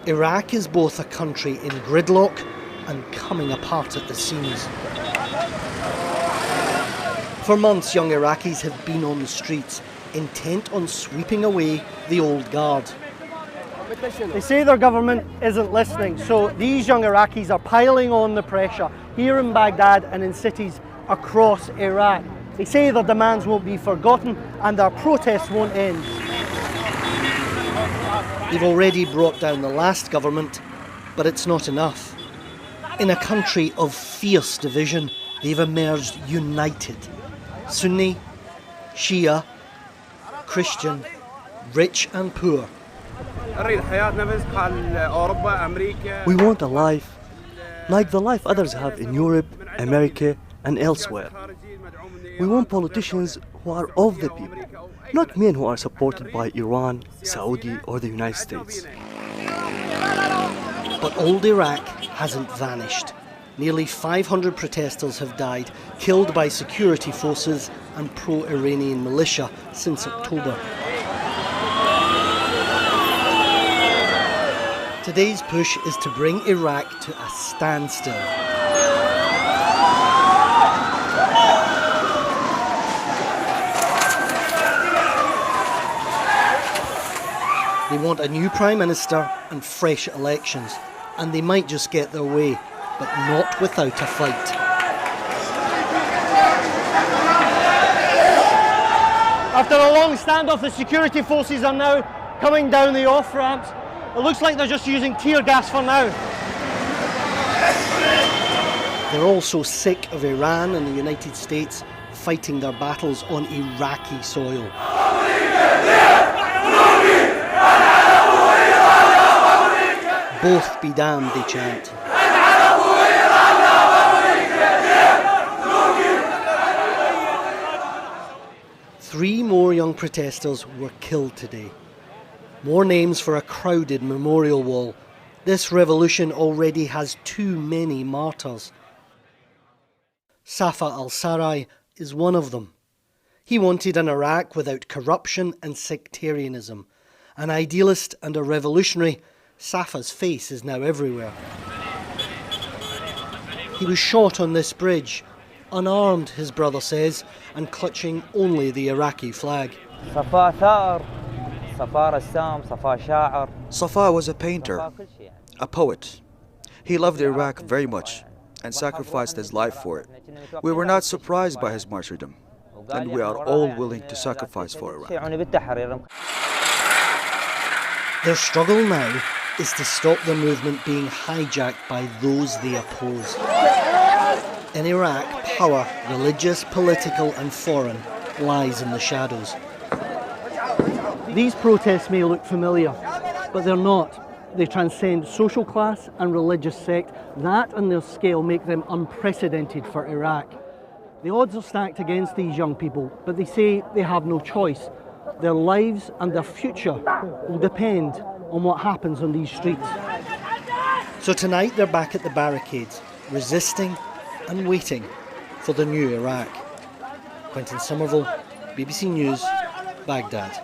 Iraq is both a country in gridlock and coming apart at the seams. For months, young Iraqis have been on the streets, intent on sweeping away the old guard. They say their government isn't listening, so these young Iraqis are piling on the pressure here in Baghdad and in cities across Iraq. They say their demands won't be forgotten and their protests won't end. They've already brought down the last government, but it's not enough. In a country of fierce division, they've emerged united. Sunni, Shia, Christian, rich and poor. We want a life like the life others have in Europe, America and elsewhere. We want politicians who are of the people, not men who are supported by Iran, Saudi or the United States. But old Iraq hasn't vanished. Nearly 500 protesters have died, killed by security forces and pro-Iranian militia since October. Today's push is to bring Iraq to a standstill. They want a new Prime Minister and fresh elections, and they might just get their way, but not without a fight. After a long standoff, the security forces are now coming down the off-ramps. It looks like they're just using tear gas for now. They're also sick of Iran and the United States fighting their battles on Iraqi soil. Both be damned, they chant. Three more young protesters were killed today. More names for a crowded memorial wall. This revolution already has too many martyrs. Safa al-Sarai is one of them. He wanted an Iraq without corruption and sectarianism. An idealist and a revolutionary, Safa's face is now everywhere. He was shot on this bridge, unarmed, his brother says, and clutching only the Iraqi flag. Safa was a painter, a poet. He loved Iraq very much and sacrificed his life for it. We were not surprised by his martyrdom, and we are all willing to sacrifice for Iraq. Their struggle now is to stop the movement being hijacked by those they oppose. In Iraq, power, religious, political and foreign, lies in the shadows. These protests may look familiar, but they're not. They transcend social class and religious sect. That and their scale make them unprecedented for Iraq. The odds are stacked against these young people, but they say they have no choice. Their lives and their future will depend on what happens on these streets. So tonight they're back at the barricades, resisting and waiting for the new Iraq. Quentin Somerville, BBC News, Baghdad.